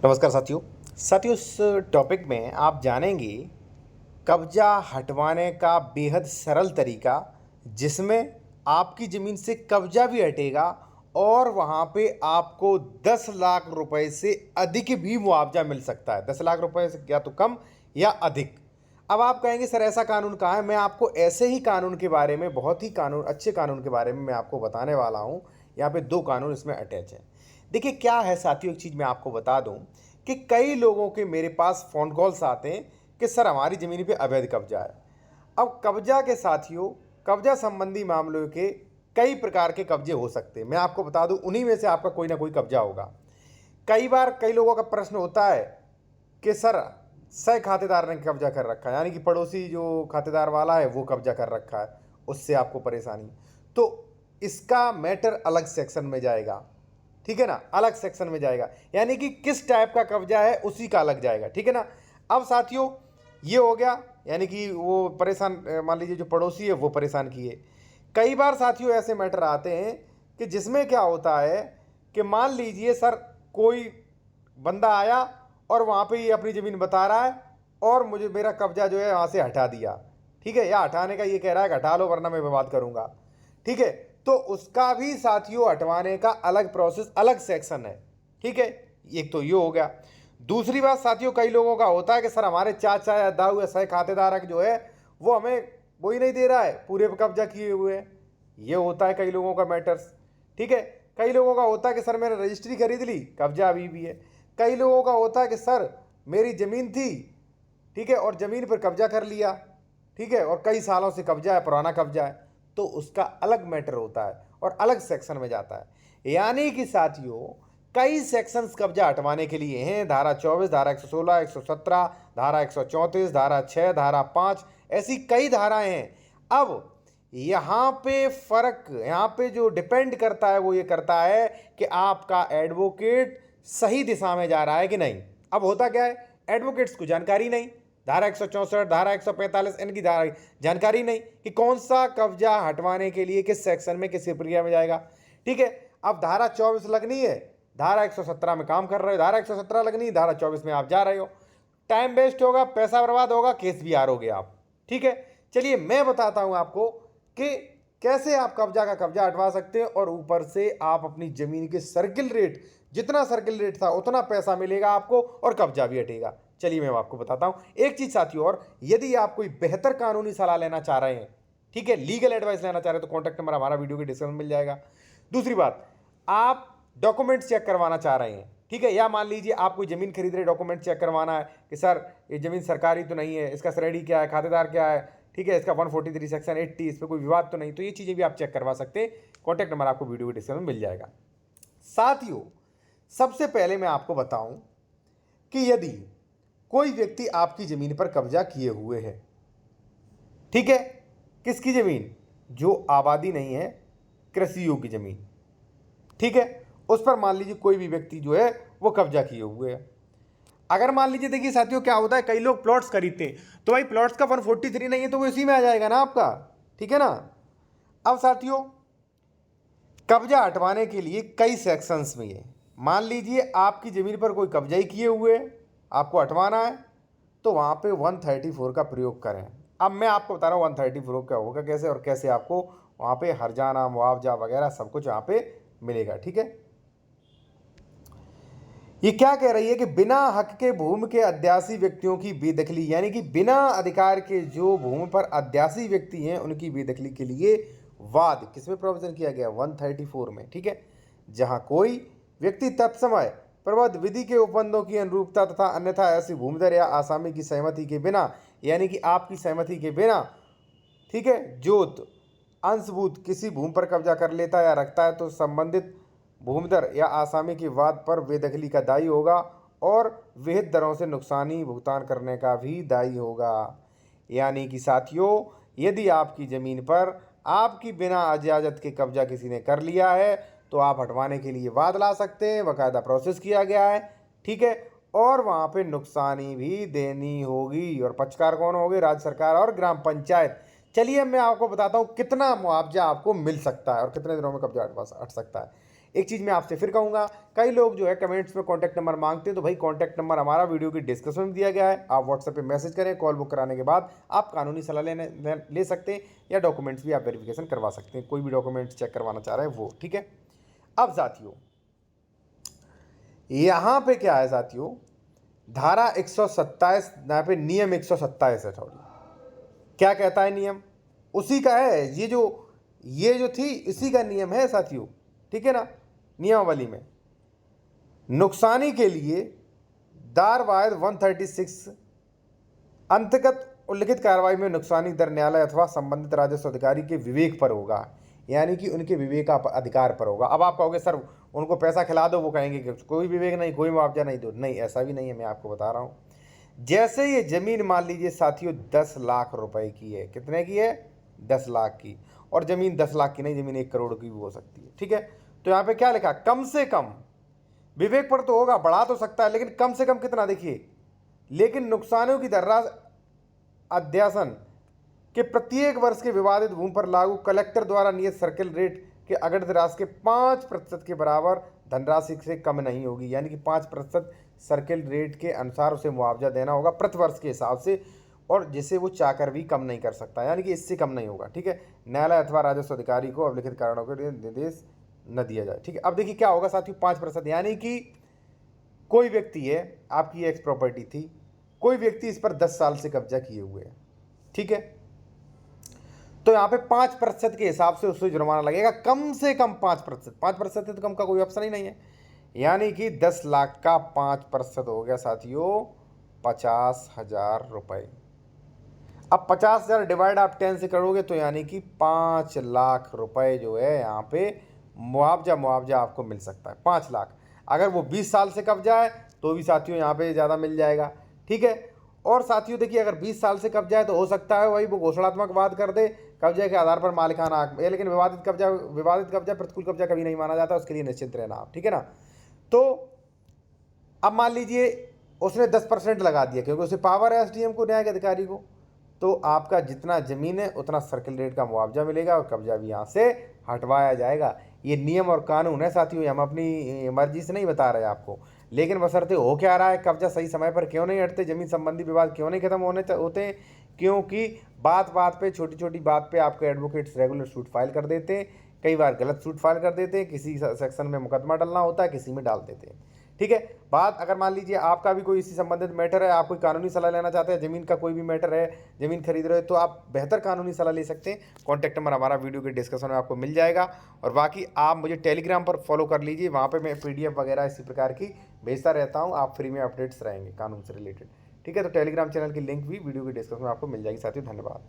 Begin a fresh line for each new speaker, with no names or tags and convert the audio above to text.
नमस्कार साथियों। इस टॉपिक में आप जानेंगे कब्जा हटवाने का बेहद सरल तरीका, जिसमें आपकी ज़मीन से कब्जा भी हटेगा और वहाँ पे आपको 10 लाख रुपए से अधिक भी मुआवजा मिल सकता है। 10 लाख रुपए से या तो कम या अधिक। अब आप कहेंगे सर ऐसा कानून कहाँ है? मैं आपको ऐसे ही कानून के बारे में, बहुत ही अच्छे कानून के बारे में मैं आपको बताने वाला हूँ। यहाँ पे 2 कानून इसमें अटैच हैं। देखिए क्या है साथियों, एक चीज़ मैं आपको बता दूँ कि कई लोगों के मेरे पास फ़ोन कॉल्स आते हैं कि सर हमारी ज़मीन पे अवैध कब्जा है। अब कब्जा के साथियों, कब्जा संबंधी मामलों के कई प्रकार के कब्जे हो सकते हैं। मैं आपको बता दूं, उन्हीं में से आपका कोई ना कोई कब्जा होगा। कई बार कई लोगों का प्रश्न होता है कि सर सह खातेदार ने कब्जा कर रखा है, यानी कि पड़ोसी जो खातेदार वाला है वो कब्जा कर रखा है, उससे आपको परेशानी। तो इसका मैटर अलग सेक्शन में जाएगा, ठीक है ना, अलग सेक्शन में जाएगा। यानी कि किस टाइप का कब्जा है उसी का अलग जाएगा, ठीक है ना। अब साथियों ये हो गया, यानी कि वो परेशान, मान लीजिए जो पड़ोसी है वो परेशान किए। कई बार साथियों ऐसे मैटर आते हैं कि जिसमें क्या होता है कि मान लीजिए सर कोई बंदा आया और वहाँ पे ये अपनी ज़मीन बता रहा है और मुझे मेरा कब्जा जो है वहाँ से हटा दिया, ठीक है, या हटाने का ये कह रहा है कि हटा लो वरना मैं विवाद करूँगा, ठीक है। तो उसका भी साथियों हटवाने का अलग प्रोसेस, अलग सेक्शन है, ठीक है। एक तो ये हो गया। दूसरी बात साथियों, कई लोगों का होता है कि सर हमारे चाचा या दाऊ या सह खातेदार जो है वो हमें वो ही नहीं दे रहा है, पूरे पे कब्जा किए हुए हैं। ये होता है कई लोगों का मैटर्स, ठीक है। कई लोगों का होता है कि सर मैंने रजिस्ट्री खरीद ली, कब्जा अभी भी है। कई लोगों का होता है कि सर मेरी ज़मीन थी, ठीक है, और ज़मीन पर कब्जा कर लिया, ठीक है, और कई सालों से कब्जा है, पुराना कब्जा है, तो उसका अलग मैटर होता है और अलग सेक्शन में जाता है। यानी कि साथियों कई सेक्शंस कब्जा हटवाने के लिए हैं। धारा 24, धारा 116, 117, धारा 134, धारा 6, धारा 5, ऐसी कई धाराएं हैं। अब यहाँ पे फर्क, यहाँ पे जो डिपेंड करता है वो ये करता है कि आपका एडवोकेट सही दिशा में जा रहा है कि नहीं। अब होता क्या है, एडवोकेट्स को जानकारी नहीं, धारा 164, धारा 145 इनकी धारा जानकारी नहीं कि कौन सा कब्जा हटवाने के लिए किस सेक्शन में किस प्रक्रिया में जाएगा, ठीक है। अब धारा 24 लगनी है, धारा 117 में काम कर रहे हो, धारा 117 लगनी है, धारा 24 में आप जा रहे हो, टाइम वेस्ट होगा, पैसा बर्बाद होगा, केस भी हारोगे आप, ठीक है। चलिए मैं बताता हूं आपको कि कैसे आप कब्जा का कब्जा हटवा सकते हैं और ऊपर से आप अपनी जमीन के सर्किल रेट, जितना सर्किल रेट था उतना पैसा मिलेगा आपको और कब्जा भी हटेगा। चलिए मैं आपको बताता हूं एक चीज साथियों, और यदि आप कोई बेहतर कानूनी सलाह लेना चाह रहे हैं, ठीक है, लीगल एडवाइस लेना चाह रहे हैं, तो कॉन्टैक्ट नंबर हमारा वीडियो के डिस्क्रिप्शन में मिल जाएगा। दूसरी बात, आप डॉक्यूमेंट्स चेक करवाना चाह रहे हैं, ठीक है, या मान लीजिए आप कोई जमीन खरीद रहे, डॉक्यूमेंट चेक करवाना है कि सर ये जमीन सरकारी तो नहीं है, इसका श्रेणी क्या है, खातेदार क्या है, ठीक है, इसका 143 सेक्शन 80, इस पर कोई विवाद तो नहीं, तो ये चीज़ें भी आप चेक करवा सकते हैं। कॉन्टैक्ट नंबर आपको वीडियो के डिस्क्रिप्शन में मिल जाएगा। साथियों सबसे पहले मैं आपको बताऊं कि यदि कोई व्यक्ति आपकी जमीन पर कब्जा किए हुए है, ठीक है, किसकी जमीन, जो आबादी नहीं है, कृषि योग्य जमीन, ठीक है, उस पर मान लीजिए कोई भी व्यक्ति जो है वो कब्जा किए हुए है। अगर मान लीजिए, देखिए साथियों क्या होता है, कई लोग प्लॉट्स खरीदते हैं, तो भाई प्लॉट्स का 143 नहीं है तो वो इसी में आ जाएगा ना आपका, ठीक है ना। अब साथियों कब्जा हटवाने के लिए कई सेक्शंस में है। मान लीजिए आपकी ज़मीन पर कोई कब्जा ही किए हुए है, आपको हटवाना है, तो वहाँ पे 134 का प्रयोग करें। अब मैं आपको बता रहा हूँ 134 का होगा कैसे और कैसे आपको वहाँ पे हर्जाना, मुआवजा वगैरह सब कुछ यहाँ पे मिलेगा, ठीक है। ये क्या कह रही है कि बिना हक के भूमि के अध्यासी व्यक्तियों की बेदखली, यानी कि बिना अधिकार के जो भूमि पर अध्यासी व्यक्ति हैं उनकी बेदखली के लिए वाद किसमें प्रोविजन किया गया, 134 में, ठीक है। जहां कोई व्यक्ति तत्समय प्रबद्ध विधि के उपबंधों की अनुरूपता तथा अन्यथा ऐसी भूमिधर या आसामी की सहमति के बिना, यानी कि आपकी सहमति के बिना, ठीक है, जोत अंशभूत किसी भूमि पर कब्जा कर लेता या रखता है तो संबंधित भूमिधर या आसामी के वाद पर बेदखली का दायी होगा और विहित दरों से नुकसानी भुगतान करने का भी दायी होगा। यानी कि साथियों यदि आपकी ज़मीन पर आपकी बिना इजाज़त के कब्जा किसी ने कर लिया है तो आप हटवाने के लिए वाद ला सकते हैं, बाकायदा प्रोसेस किया गया है, ठीक है, और वहाँ पे नुकसानी भी देनी होगी। और पक्षकार कौन होंगे, राज्य सरकार और ग्राम पंचायत। चलिए मैं आपको बताता हूँ कितना मुआवजा आपको मिल सकता है और कितने दिनों में कब्जा हट सकता है। एक चीज़ मैं आपसे फिर कहूँगा, कई लोग जो है कमेंट्स में कॉन्टैक्ट नंबर मांगते हैं, तो भाई कॉन्टैक्ट नंबर हमारा वीडियो की डिस्क्रिप्शन में दिया गया है। आप व्हाट्सएप पे मैसेज करें, कॉल बुक कराने के बाद आप कानूनी सलाह ले सकते हैं, या डॉक्यूमेंट्स भी आप वेरिफिकेशन करवा सकते हैं, कोई भी डॉक्यूमेंट्स चेक करवाना चाह रहे हैं वो, ठीक है। अब साथियों यहाँ पे क्या है साथियों, धारा 127 यहाँ पे नियम 127 है, सॉरी क्या कहता है नियम, उसी का है ये जो थी इसी का नियम है साथियों, ठीक है ना। नियमावली में नुकसानी के लिए दार वायद 136 अंतर्गत उल्लिखित कार्रवाई में नुकसानी दर न्यायालय अथवा संबंधित राजस्व अधिकारी के विवेक पर होगा, यानी कि उनके विवेक का अधिकार पर होगा। अब आप कहोगे सर उनको पैसा खिला दो, वो कहेंगे कि कोई विवेक नहीं, कोई मुआवजा नहीं दो, नहीं ऐसा भी नहीं है, मैं आपको बता रहा हूँ। जैसे ये ज़मीन मान लीजिए साथियों 10 लाख रुपए की है, कितने की है, 10 लाख की, और ज़मीन 10 लाख की नहीं, ज़मीन 1 करोड़ की भी हो सकती है, ठीक है। तो यहाँ पे क्या लिखा, कम से कम, विवेक पर तो होगा, बढ़ा तो सकता है, लेकिन कम से कम कितना देखिए, लेकिन नुकसानों की दर्रा अध्यासन के प्रत्येक वर्ष के विवादित भूमि पर लागू कलेक्टर द्वारा नियत सर्किल रेट के अगणित राशि के 5% के बराबर धनराशि से कम नहीं होगी, यानी कि 5% सर्किल रेट के अनुसार उसे मुआवजा देना होगा प्रति वर्ष के हिसाब से, और जिसे वो चाहकर भी कम नहीं कर सकता, यानी कि इससे कम नहीं होगा, ठीक है। न्यायालय अथवा राजस्व अधिकारी को अभिलिखित कारणों के लिए निर्देश न दिया जाए, ठीक है। अब देखिए क्या होगा साथियों, 5%, यानी कि कोई व्यक्ति है, आपकी एक्स प्रॉपर्टी थी, कोई व्यक्ति इस पर 10 साल से कब्जा किए हुए है, ठीक है, तो यहाँ पे 5% के हिसाब से उससे जुर्माना लगेगा, कम से कम 5%, 5% से तो कम का कोई ऑप्शन ही नहीं है, यानी कि 10 लाख का 5% हो गया साथियों 50,000 रुपये। अब 50,000 डिवाइड आप 10 से करोगे तो यानी कि 5 लाख रुपए जो है यहाँ पे मुआवजा आपको मिल सकता है, 5 लाख। अगर वो 20 साल से कब्जा है तो भी साथियों यहाँ पे ज़्यादा मिल जाएगा, ठीक है। और साथियों देखिए, अगर 20 साल से कब्जा है तो हो सकता है वही वो घोषणात्मक वाद कर दे, कब्जे के आधार पर मालिकाना हक, लेकिन विवादित कब्जा प्रतिकूल कब्जा कभी नहीं माना जाता, उसके लिए निश्चिंत रहना आप, ठीक है ना। तो अब मान लीजिए उसने 10% लगा दिया, क्योंकि उसे पावर है एसडीएम को, न्यायिक अधिकारी को, तो आपका जितना ज़मीन है उतना सर्किल रेट का मुआवजा मिलेगा और कब्जा भी यहाँ से हटवाया जाएगा। ये नियम और कानून है साथियों, हम अपनी मर्जी से नहीं बता रहे आपको, लेकिन बशर्ते हो क्या रहा है, कब्जा सही समय पर क्यों नहीं हटते, ज़मीन संबंधी विवाद क्यों नहीं खत्म होते हैं, क्योंकि बात बात पे, छोटी छोटी बात पे आपके एडवोकेट्स रेगुलर सूट फाइल कर देते हैं, कई बार गलत सूट फाइल कर देते हैं, किसी सेक्शन में मुकदमा डालना होता है, किसी में डाल देते हैं, ठीक है। बात अगर मान लीजिए आपका भी कोई इसी संबंधित मैटर है, आप कोई कानूनी सलाह लेना चाहते हैं, ज़मीन का कोई भी मैटर है, ज़मीन खरीद रहे हो, तो आप बेहतर कानूनी सलाह ले सकते हैं। कॉन्टैक्ट नंबर हमारा वीडियो के डिस्कशन में आपको मिल जाएगा, और बाकी आप मुझे टेलीग्राम पर फॉलो कर लीजिए, वहाँ पर मैं PDF वगैरह इसी प्रकार की भेजता रहता हूँ, आप फ्री में अपडेट्स रहेंगे कानून से रिलेटेड, ठीक है। तो टेलीग्राम चैनल की लिंक भी वीडियो के डिस्क्रिप्शन में आपको मिल जाएगी साथियों। धन्यवाद।